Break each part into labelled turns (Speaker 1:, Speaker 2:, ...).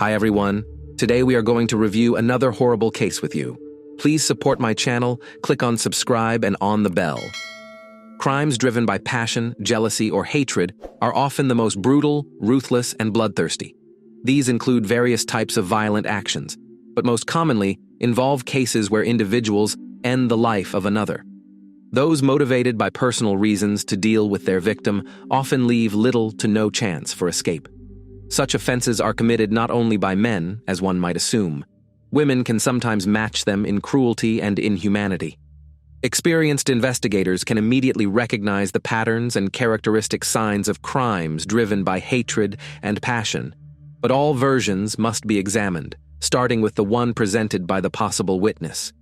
Speaker 1: Hi everyone, today we are going to review another horrible case with you. Please support my channel, click on subscribe and on the bell. Crimes driven by passion, jealousy, or hatred are often the most brutal, ruthless, and bloodthirsty. These include various types of violent actions, but most commonly involve cases where individuals end the life of another. Those motivated by personal reasons to deal with their victim often leave little to no chance for escape. Such offenses are committed not only by men, as one might assume. Women can sometimes match them in cruelty and inhumanity. Experienced investigators can immediately recognize the patterns and characteristic signs of crimes driven by hatred and passion, but all versions must be examined, starting with the one presented by the possible witness.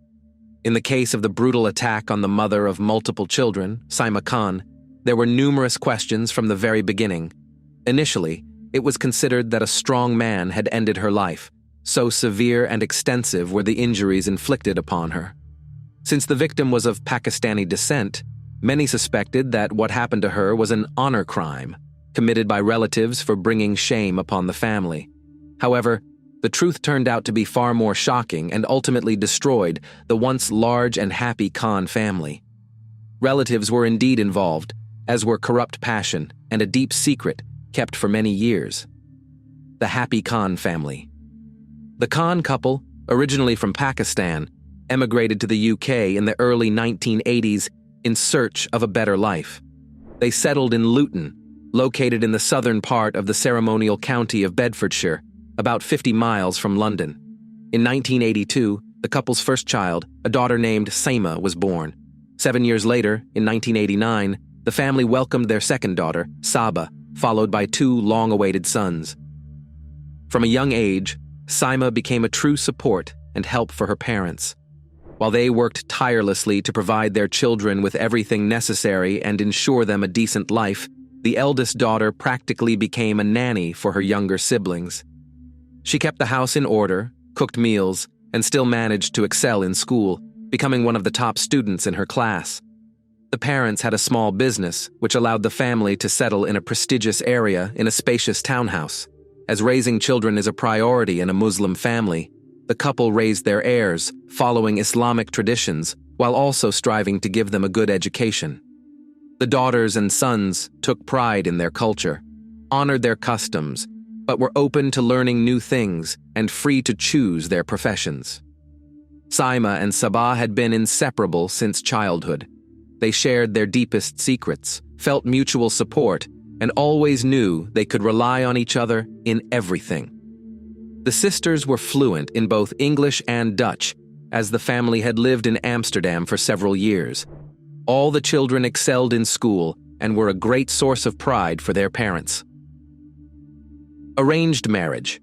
Speaker 1: In the case of the brutal attack on the mother of multiple children, Sima, there were numerous questions from the very beginning. Initially, it was considered that a strong man had ended her life, so severe and extensive were the injuries inflicted upon her. Since the victim was of Pakistani descent, many suspected that what happened to her was an honor crime, committed by relatives for bringing shame upon the family. However, the truth turned out to be far more shocking and ultimately destroyed the once large and happy Khan family. Relatives were indeed involved, as were corrupt passion and a deep secret kept for many years. The happy Khan family. The Khan couple, originally from Pakistan, emigrated to the UK in the early 1980s in search of a better life. They settled in Luton, located in the southern part of the ceremonial county of Bedfordshire, about 50 miles from London. In 1982, the couple's first child, a daughter named Sima, was born. 7 years later, in 1989, the family welcomed their second daughter, Saba, followed by 2 long-awaited sons. From a young age, Sima became a true support and help for her parents. While they worked tirelessly to provide their children with everything necessary and ensure them a decent life, the eldest daughter practically became a nanny for her younger siblings. She kept the house in order, cooked meals, and still managed to excel in school, becoming one of the top students in her class. The parents had a small business, which allowed the family to settle in a prestigious area in a spacious townhouse. As raising children is a priority in a Muslim family, the couple raised their heirs, following Islamic traditions, while also striving to give them a good education. The daughters and sons took pride in their culture, honored their customs, but were open to learning new things and free to choose their professions. Sima and Sabah had been inseparable since childhood. They shared their deepest secrets, felt mutual support, and always knew they could rely on each other in everything. The sisters were fluent in both English and Dutch, as the family had lived in Amsterdam for several years. All the children excelled in school and were a great source of pride for their parents. Arranged marriage.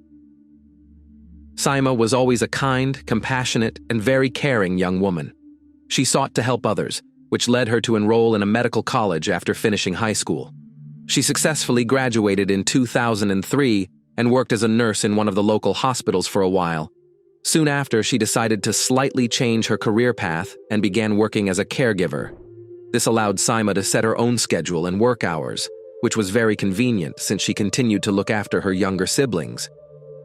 Speaker 1: Sima was always a kind, compassionate, and very caring young woman. She sought to help others, which led her to enroll in a medical college after finishing high school. She successfully graduated in 2003 and worked as a nurse in one of the local hospitals for a while. Soon after, she decided to slightly change her career path and began working as a caregiver. This allowed Sima to set her own schedule and work hours, which was very convenient since she continued to look after her younger siblings.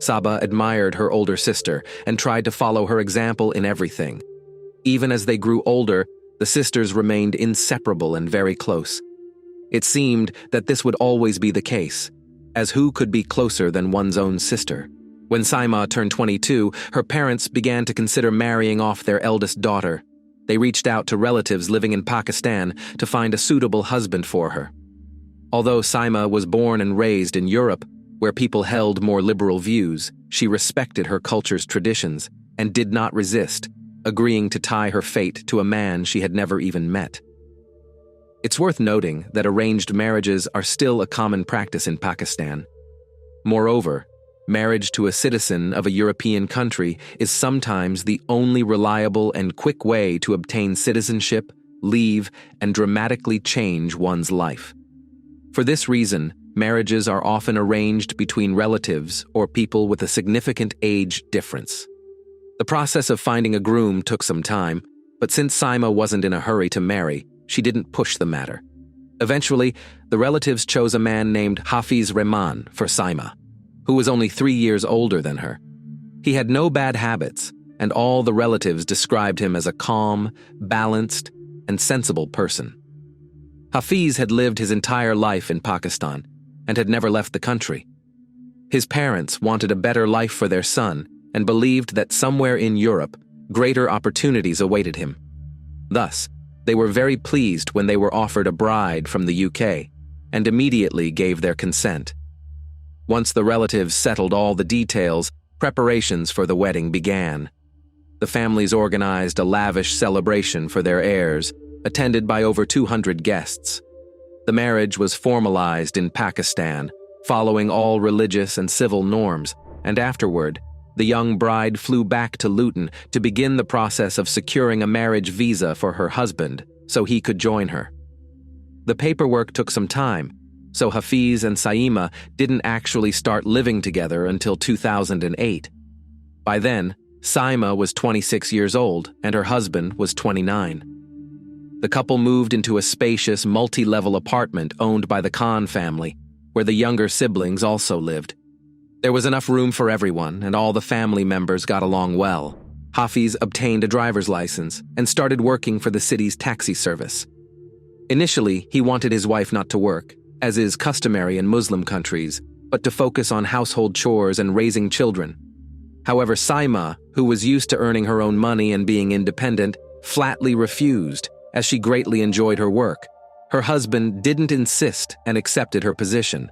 Speaker 1: Saba admired her older sister and tried to follow her example in everything. Even as they grew older, the sisters remained inseparable and very close. It seemed that this would always be the case, as who could be closer than one's own sister? When Sima turned 22, her parents began to consider marrying off their eldest daughter. They reached out to relatives living in Pakistan to find a suitable husband for her. Although Sima was born and raised in Europe, where people held more liberal views, she respected her culture's traditions and did not resist, agreeing to tie her fate to a man she had never even met. It's worth noting that arranged marriages are still a common practice in Pakistan. Moreover, marriage to a citizen of a European country is sometimes the only reliable and quick way to obtain citizenship, leave, and dramatically change one's life. For this reason, marriages are often arranged between relatives or people with a significant age difference. The process of finding a groom took some time, but since Sima wasn't in a hurry to marry, she didn't push the matter. Eventually, the relatives chose a man named Hafiz Rehman for Sima. who was only 3 years older than her. He had no bad habits, and all the relatives described him as a calm, balanced, and sensible person. Hafiz had lived his entire life in Pakistan and had never left the country. His parents wanted a better life for their son and believed that somewhere in Europe, greater opportunities awaited him. Thus, they were very pleased when they were offered a bride from the UK and immediately gave their consent. Once the relatives settled all the details, preparations for the wedding began. The families organized a lavish celebration for their heirs, attended by over 200 guests. The marriage was formalized in Pakistan, following all religious and civil norms, and afterward, the young bride flew back to Luton to begin the process of securing a marriage visa for her husband so he could join her. The paperwork took some time, so Hafiz and Sima didn't actually start living together until 2008. By then, Sima was 26 years old and her husband was 29. The couple moved into a spacious, multi-level apartment owned by the Khan family, where the younger siblings also lived. There was enough room for everyone, and all the family members got along well. Hafiz obtained a driver's license and started working for the city's taxi service. Initially, he wanted his wife not to work, as is customary in Muslim countries, but to focus on household chores and raising children. However, Sima, who was used to earning her own money and being independent, flatly refused, as she greatly enjoyed her work. Her husband didn't insist and accepted her position.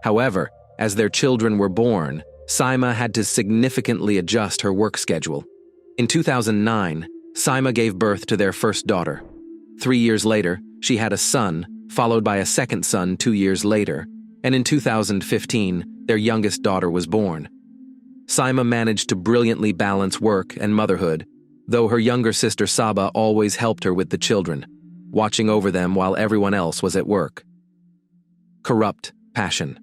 Speaker 1: However, as their children were born, Sima had to significantly adjust her work schedule. In 2009, Sima gave birth to their first daughter. 3 years later, she had a son, followed by a second son 2 years later, and in 2015, their youngest daughter was born. Sima managed to brilliantly balance work and motherhood, though her younger sister Saba always helped her with the children, watching over them while everyone else was at work. Corrupt passion.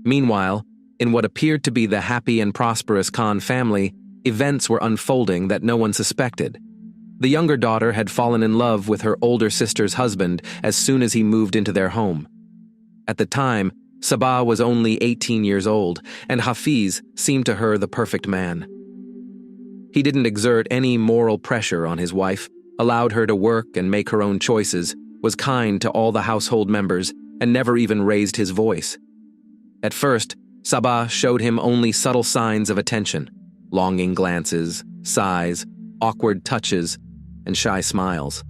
Speaker 1: Meanwhile, in what appeared to be the happy and prosperous Khan family, events were unfolding that no one suspected. The younger daughter had fallen in love with her older sister's husband as soon as he moved into their home. At the time, Sabah was only 18 years old, and Hafiz seemed to her the perfect man. He didn't exert any moral pressure on his wife, allowed her to work and make her own choices, was kind to all the household members, and never even raised his voice. At first, Sabah showed him only subtle signs of attention, longing glances, sighs, awkward touches, and shy smiles.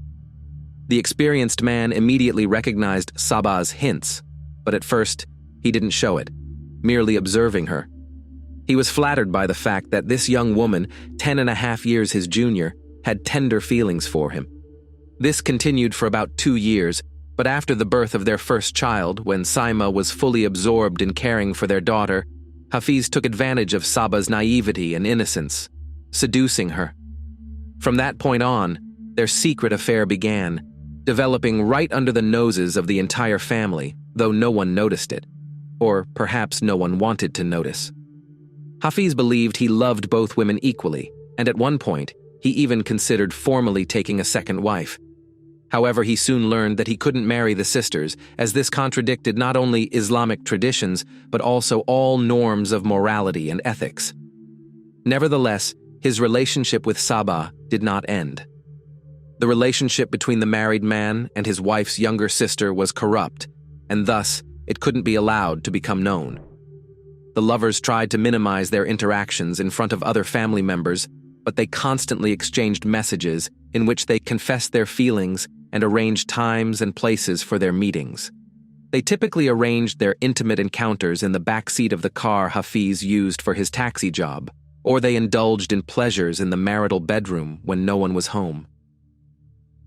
Speaker 1: The experienced man immediately recognized Sabah's hints, but at first, he didn't show it, merely observing her. He was flattered by the fact that this young woman, 10.5 years his junior, had tender feelings for him. This continued for about 2 years, but after the birth of their first child, when Sima was fully absorbed in caring for their daughter, Hafiz took advantage of Saba's naivety and innocence, seducing her. From that point on, their secret affair began, developing right under the noses of the entire family, though no one noticed it, or perhaps no one wanted to notice. Hafiz believed he loved both women equally, and at one point, he even considered formally taking a second wife. However, he soon learned that he couldn't marry the sisters, as this contradicted not only Islamic traditions, but also all norms of morality and ethics. Nevertheless, his relationship with Sabah did not end. The relationship between the married man and his wife's younger sister was corrupt, and thus, it couldn't be allowed to become known. The lovers tried to minimize their interactions in front of other family members, but they constantly exchanged messages in which they confessed their feelings and arranged times and places for their meetings. They typically arranged their intimate encounters in the back seat of the car Hafiz used for his taxi job, or they indulged in pleasures in the marital bedroom when no one was home.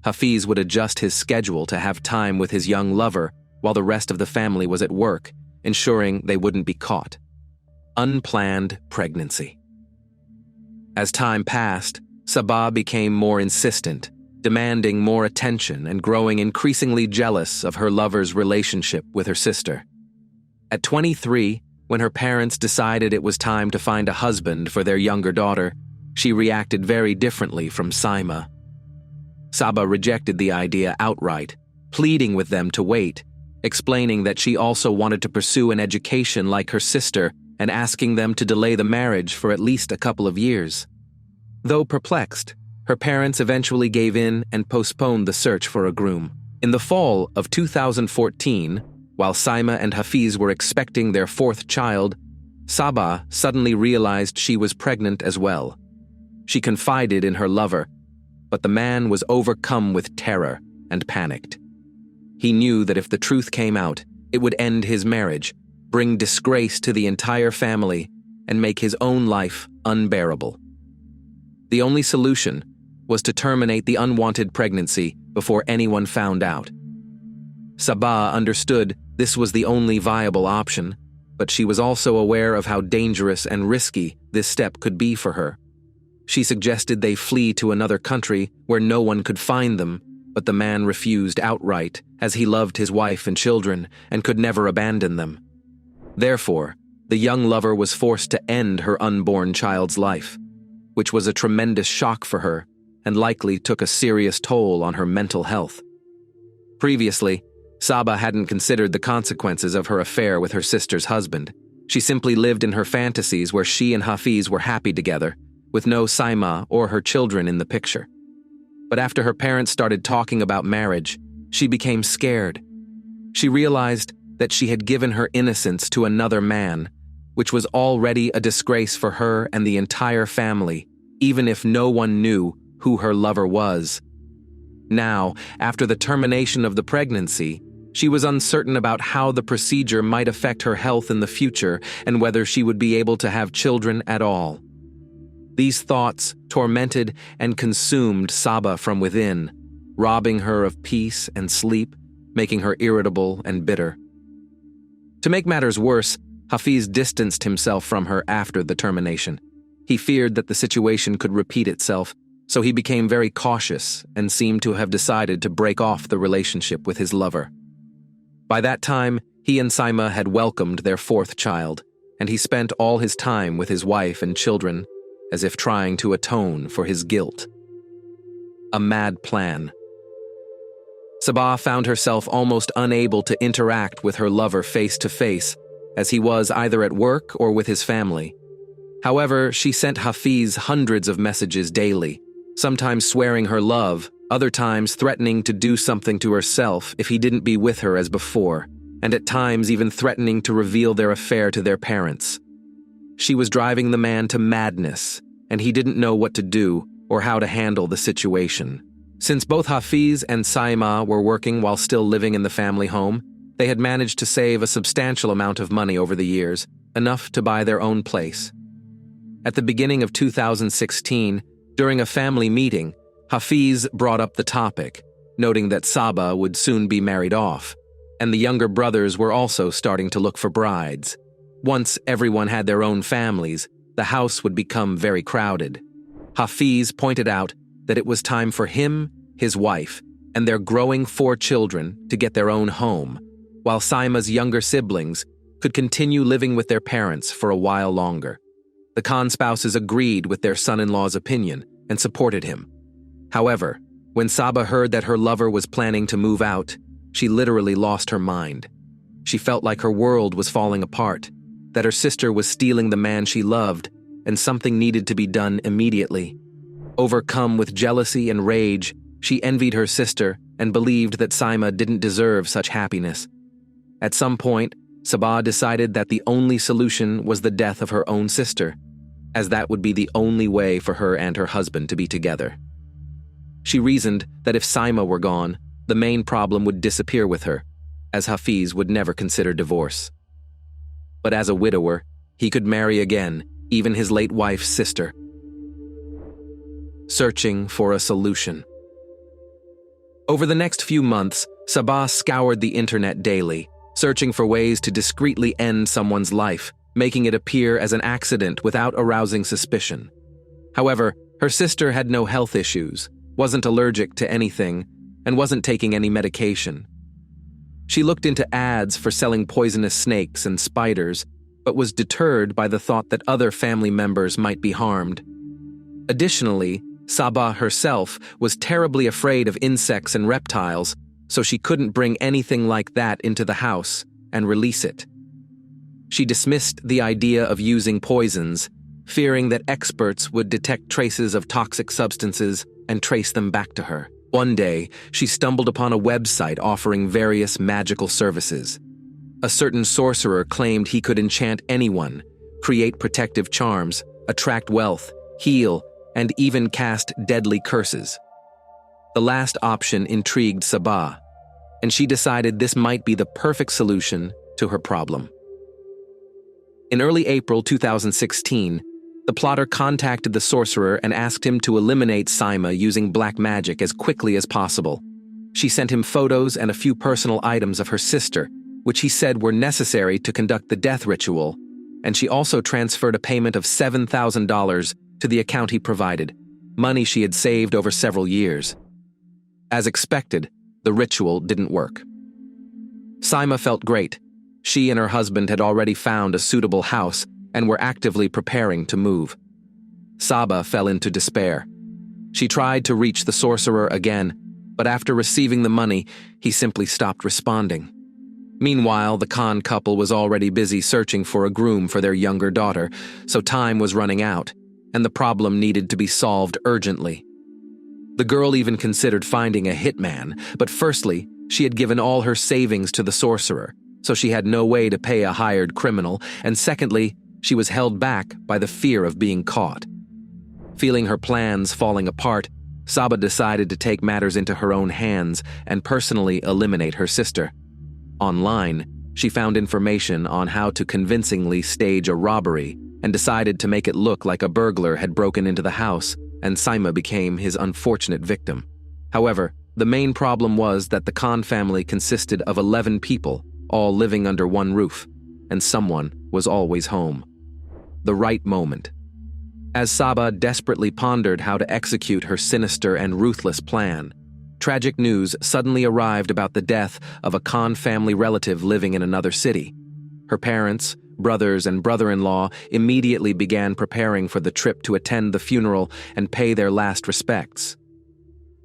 Speaker 1: Hafiz would adjust his schedule to have time with his young lover while the rest of the family was at work, ensuring they wouldn't be caught. Unplanned pregnancy. As time passed, Sabah became more insistent, demanding more attention and growing increasingly jealous of her lover's relationship with her sister. At 23, when her parents decided it was time to find a husband for their younger daughter, she reacted very differently from Sima. Sabah rejected the idea outright, pleading with them to wait, explaining that she also wanted to pursue an education like her sister and asking them to delay the marriage for at least a couple of years. Though perplexed, her parents eventually gave in and postponed the search for a groom. In the fall of 2014, while Sima and Hafiz were expecting their fourth child, Sabah suddenly realized she was pregnant as well. She confided in her lover, but the man was overcome with terror and panicked. He knew that if the truth came out, it would end his marriage, bring disgrace to the entire family, and make his own life unbearable. The only solution was to terminate the unwanted pregnancy before anyone found out. Sabah understood this was the only viable option, but she was also aware of how dangerous and risky this step could be for her. She suggested they flee to another country where no one could find them, but the man refused outright, as he loved his wife and children and could never abandon them. Therefore, the young lover was forced to end her unborn child's life, which was a tremendous shock for her and likely took a serious toll on her mental health. Previously, Sabah hadn't considered the consequences of her affair with her sister's husband. She simply lived in her fantasies where she and Hafiz were happy together, with no Sima or her children in the picture. But after her parents started talking about marriage, she became scared. She realized that she had given her innocence to another man, which was already a disgrace for her and the entire family, even if no one knew who her lover was. Now, after the termination of the pregnancy, she was uncertain about how the procedure might affect her health in the future and whether she would be able to have children at all. These thoughts tormented and consumed Sabah from within, robbing her of peace and sleep, making her irritable and bitter. To make matters worse, Hafiz distanced himself from her after the termination. He feared that the situation could repeat itself, so he became very cautious and seemed to have decided to break off the relationship with his lover. By that time, he and Sima had welcomed their fourth child, and he spent all his time with his wife and children, as if trying to atone for his guilt. A mad plan. Sabah found herself almost unable to interact with her lover face to face, as he was either at work or with his family. However, she sent Hafiz hundreds of messages daily, sometimes swearing her love, other times threatening to do something to herself if he didn't be with her as before, and at times even threatening to reveal their affair to their parents. She was driving the man to madness, and he didn't know what to do or how to handle the situation. Since both Hafiz and Sima were working while still living in the family home, they had managed to save a substantial amount of money over the years, enough to buy their own place. At the beginning of 2016, during a family meeting, Hafiz brought up the topic, noting that Sabah would soon be married off, and the younger brothers were also starting to look for brides. Once everyone had their own families, the house would become very crowded. Hafiz pointed out that it was time for him, his wife, and their growing 4 children to get their own home, while Sima's younger siblings could continue living with their parents for a while longer. The Khan spouses agreed with their son-in-law's opinion and supported him. However, when Sabah heard that her lover was planning to move out, she literally lost her mind. She felt like her world was falling apart, that her sister was stealing the man she loved, and something needed to be done immediately. Overcome with jealousy and rage, she envied her sister and believed that Sima didn't deserve such happiness. At some point, Sabah decided that the only solution was the death of her own sister, as that would be the only way for her and her husband to be together. She reasoned that if Sima were gone, the main problem would disappear with her, as Hafiz would never consider divorce. But as a widower, he could marry again, even his late wife's sister. Searching for a solution. Over the next few months, Sabah scoured the internet daily, searching for ways to discreetly end someone's life, making it appear as an accident without arousing suspicion. However, her sister had no health issues, wasn't allergic to anything, and wasn't taking any medication. She looked into ads for selling poisonous snakes and spiders, but was deterred by the thought that other family members might be harmed. Additionally, Sabah herself was terribly afraid of insects and reptiles, so she couldn't bring anything like that into the house and release it. She dismissed the idea of using poisons, fearing that experts would detect traces of toxic substances and trace them back to her. One day, she stumbled upon a website offering various magical services. A certain sorcerer claimed he could enchant anyone, create protective charms, attract wealth, heal, and even cast deadly curses. The last option intrigued Saba, and she decided this might be the perfect solution to her problem. In early April 2016, the plotter contacted the sorcerer and asked him to eliminate Sima using black magic as quickly as possible. She sent him photos and a few personal items of her sister, which he said were necessary to conduct the death ritual, and she also transferred a payment of $7,000 to the account he provided, money she had saved over several years. As expected, the ritual didn't work. Sima felt great. She and her husband had already found a suitable house and were actively preparing to move. Saba fell into despair. She tried to reach the sorcerer again, but after receiving the money, he simply stopped responding. Meanwhile, the Khan couple was already busy searching for a groom for their younger daughter, so time was running out, and the problem needed to be solved urgently. The girl even considered finding a hitman, but firstly, she had given all her savings to the sorcerer, so she had no way to pay a hired criminal, and secondly, she was held back by the fear of being caught. Feeling her plans falling apart, Saba decided to take matters into her own hands and personally eliminate her sister. Online, she found information on how to convincingly stage a robbery and decided to make it look like a burglar had broken into the house, and Sima became his unfortunate victim. However, the main problem was that the Khan family consisted of 11 people, all living under one roof, and someone was always home. The right moment. As Saba desperately pondered how to execute her sinister and ruthless plan, tragic news suddenly arrived about the death of a Khan family relative living in another city. Her parents, brothers, and brother-in-law immediately began preparing for the trip to attend the funeral and pay their last respects.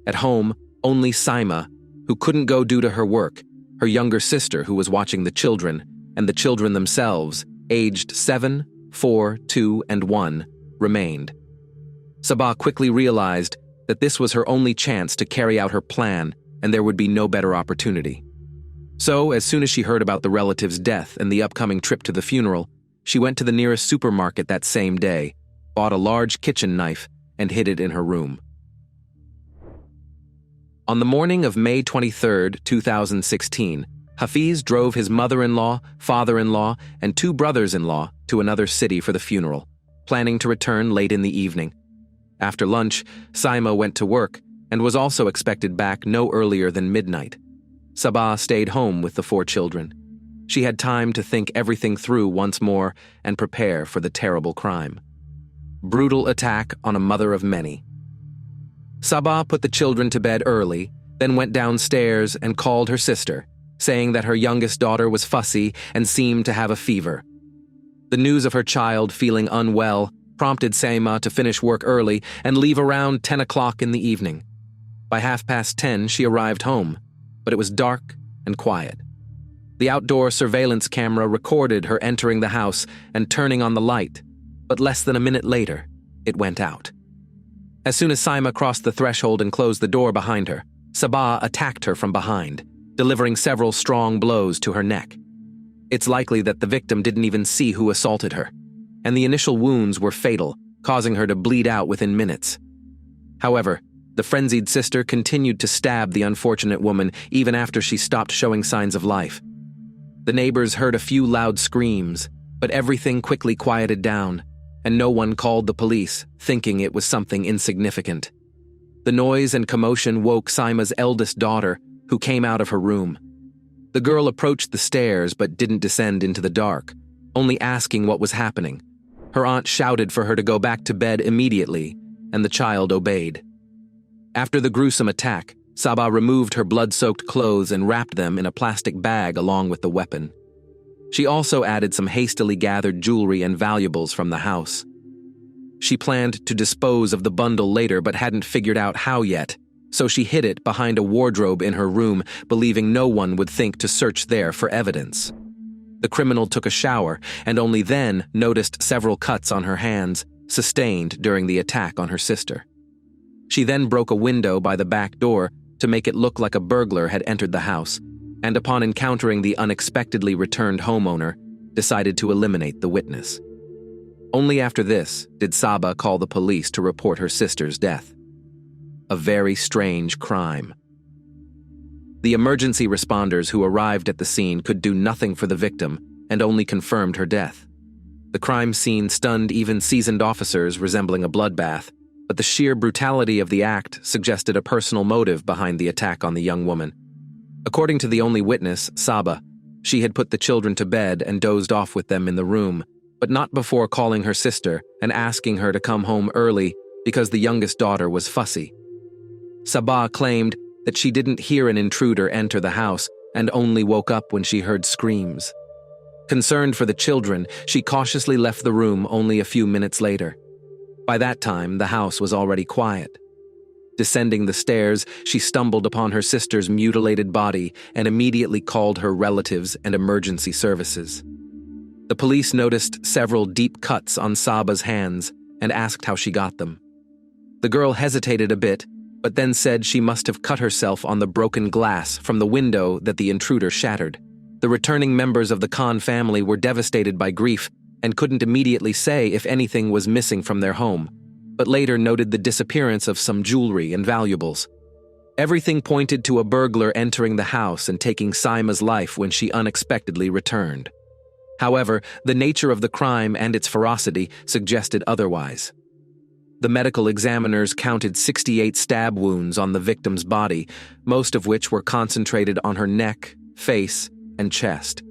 Speaker 1: At home, only Sima, who couldn't go due to her work, her younger sister who was watching the children, and the children themselves, aged 7, 4, 2, and 1, remained. Sabah quickly realized that this was her only chance to carry out her plan, and there would be no better opportunity. So, as soon as she heard about the relative's death and the upcoming trip to the funeral, she went to the nearest supermarket that same day, bought a large kitchen knife, and hid it in her room. On the morning of May 23, 2016, Hafiz drove his mother-in-law, father-in-law, and 2 brothers-in-law to another city for the funeral, planning to return late in the evening. After lunch, Sima went to work and was also expected back no earlier than midnight. Sabah stayed home with the 4 children. She had time to think everything through once more and prepare for the terrible crime. Brutal attack on a mother of many. Sabah put the children to bed early, then went downstairs and called her sister, saying that her youngest daughter was fussy and seemed to have a fever. The news of her child feeling unwell prompted Sima to finish work early and leave around 10 o'clock in the evening. By 10:30, she arrived home, but it was dark and quiet. The outdoor surveillance camera recorded her entering the house and turning on the light, but less than a minute later, it went out. As soon as Sima crossed the threshold and closed the door behind her, Sabah attacked her from behind, delivering several strong blows to her neck. It's likely that the victim didn't even see who assaulted her, and the initial wounds were fatal, causing her to bleed out within minutes. However, the frenzied sister continued to stab the unfortunate woman even after she stopped showing signs of life. The neighbors heard a few loud screams, but everything quickly quieted down, and no one called the police, thinking it was something insignificant. The noise and commotion woke Sima's eldest daughter, who came out of her room. The girl approached the stairs but didn't descend into the dark, only asking what was happening. Her aunt shouted for her to go back to bed immediately, and the child obeyed. After the gruesome attack, Sabah removed her blood-soaked clothes and wrapped them in a plastic bag along with the weapon. She also added some hastily gathered jewelry and valuables from the house. She planned to dispose of the bundle later but hadn't figured out how yet, so she hid it behind a wardrobe in her room, believing no one would think to search there for evidence. The criminal took a shower and only then noticed several cuts on her hands, sustained during the attack on her sister. She then broke a window by the back door to make it look like a burglar had entered the house, and upon encountering the unexpectedly returned homeowner, decided to eliminate the witness. Only after this did Saba call the police to report her sister's death. A very strange crime. The emergency responders who arrived at the scene could do nothing for the victim and only confirmed her death. The crime scene stunned even seasoned officers, resembling a bloodbath, but the sheer brutality of the act suggested a personal motive behind the attack on the young woman. According to the only witness, Saba, she had put the children to bed and dozed off with them in the room, but not before calling her sister and asking her to come home early because the youngest daughter was fussy. Saba claimed that she didn't hear an intruder enter the house and only woke up when she heard screams. Concerned for the children, she cautiously left the room only a few minutes later. By that time, the house was already quiet. Descending the stairs, she stumbled upon her sister's mutilated body and immediately called her relatives and emergency services. The police noticed several deep cuts on Saba's hands and asked how she got them. The girl hesitated a bit, but then said she must have cut herself on the broken glass from the window that the intruder shattered. The returning members of the Khan family were devastated by grief and couldn't immediately say if anything was missing from their home, but later noted the disappearance of some jewelry and valuables. Everything pointed to a burglar entering the house and taking Sima's life when she unexpectedly returned. However, the nature of the crime and its ferocity suggested otherwise. The medical examiners counted 68 stab wounds on the victim's body, most of which were concentrated on her neck, face, and chest.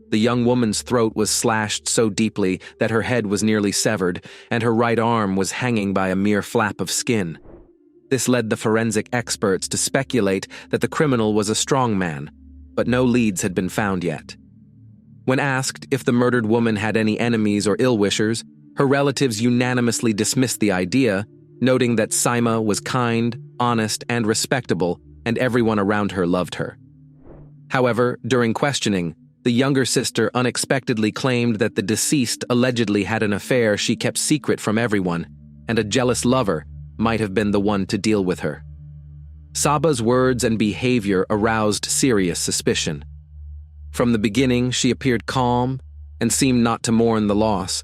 Speaker 1: The young woman's throat was slashed so deeply that her head was nearly severed, and her right arm was hanging by a mere flap of skin. This led the forensic experts to speculate that the criminal was a strong man, but no leads had been found yet. When asked if the murdered woman had any enemies or ill-wishers, her relatives unanimously dismissed the idea, noting that Sima was kind, honest, and respectable, and everyone around her loved her. However, during questioning, the younger sister unexpectedly claimed that the deceased allegedly had an affair she kept secret from everyone, and a jealous lover might have been the one to deal with her. Saba's words and behavior aroused serious suspicion. From the beginning, she appeared calm and seemed not to mourn the loss.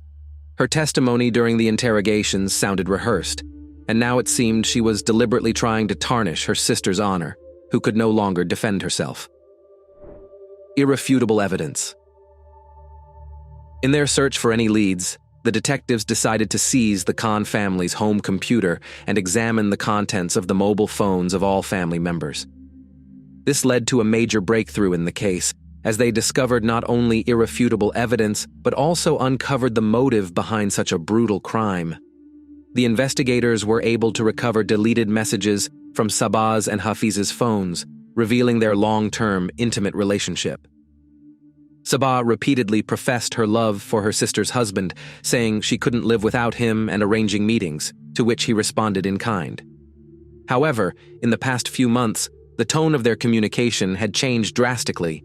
Speaker 1: Her testimony during the interrogations sounded rehearsed, and now it seemed she was deliberately trying to tarnish her sister's honor, who could no longer defend herself. Irrefutable evidence. In their search for any leads, the detectives decided to seize the Khan family's home computer and examine the contents of the mobile phones of all family members. This led to a major breakthrough in the case, as they discovered not only irrefutable evidence, but also uncovered the motive behind such a brutal crime. The investigators were able to recover deleted messages from Saba's and Hafiz's phones, revealing their long-term, intimate relationship. Saba repeatedly professed her love for her sister's husband, saying she couldn't live without him and arranging meetings, to which he responded in kind. However, in the past few months, the tone of their communication had changed drastically.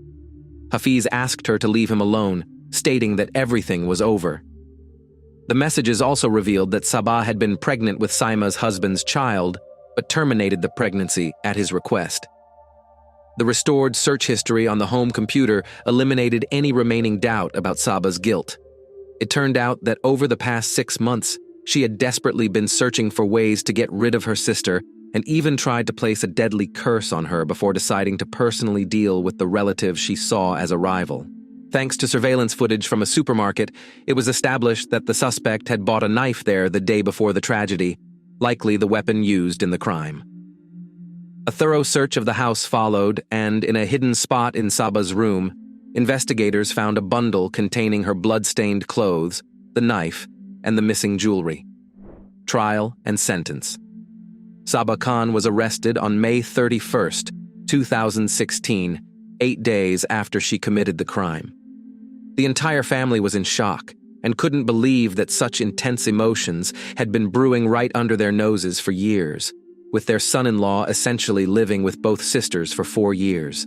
Speaker 1: Hafiz asked her to leave him alone, stating that everything was over. The messages also revealed that Saba had been pregnant with Sima's husband's child, but terminated the pregnancy at his request. The restored search history on the home computer eliminated any remaining doubt about Saba's guilt. It turned out that over the past 6 months, she had desperately been searching for ways to get rid of her sister and even tried to place a deadly curse on her before deciding to personally deal with the relative she saw as a rival. Thanks to surveillance footage from a supermarket, it was established that the suspect had bought a knife there the day before the tragedy, likely the weapon used in the crime. A thorough search of the house followed, and in a hidden spot in Saba's room, investigators found a bundle containing her blood-stained clothes, the knife, and the missing jewelry. Trial and sentence. Saba Khan was arrested on May 31st, 2016, 8 days after she committed the crime. The entire family was in shock and couldn't believe that such intense emotions had been brewing right under their noses for years. with their son-in-law essentially living with both sisters for 4 years.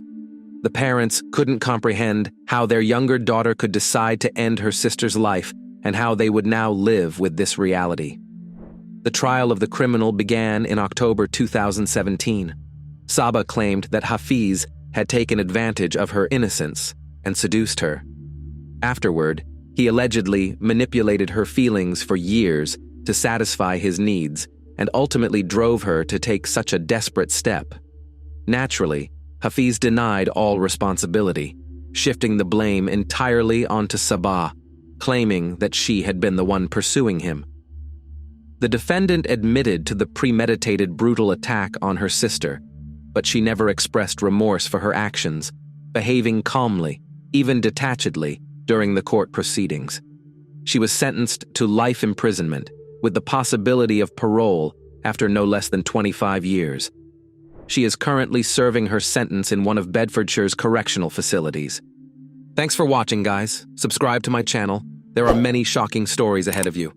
Speaker 1: The parents couldn't comprehend how their younger daughter could decide to end her sister's life and how they would now live with this reality. The trial of the criminal began in October 2017. Saba claimed that Hafiz had taken advantage of her innocence and seduced her. Afterward, he allegedly manipulated her feelings for years to satisfy his needs and ultimately drove her to take such a desperate step. Naturally, Hafiz denied all responsibility, shifting the blame entirely onto Saba, claiming that she had been the one pursuing him. The defendant admitted to the premeditated brutal attack on her sister, but she never expressed remorse for her actions, behaving calmly, even detachedly, during the court proceedings. She was sentenced to life imprisonment, with the possibility of parole after no less than 25 years. She is currently serving her sentence in one of Bedfordshire's correctional facilities. Thanks for watching, guys. Subscribe to my channel. There are many shocking stories ahead of you.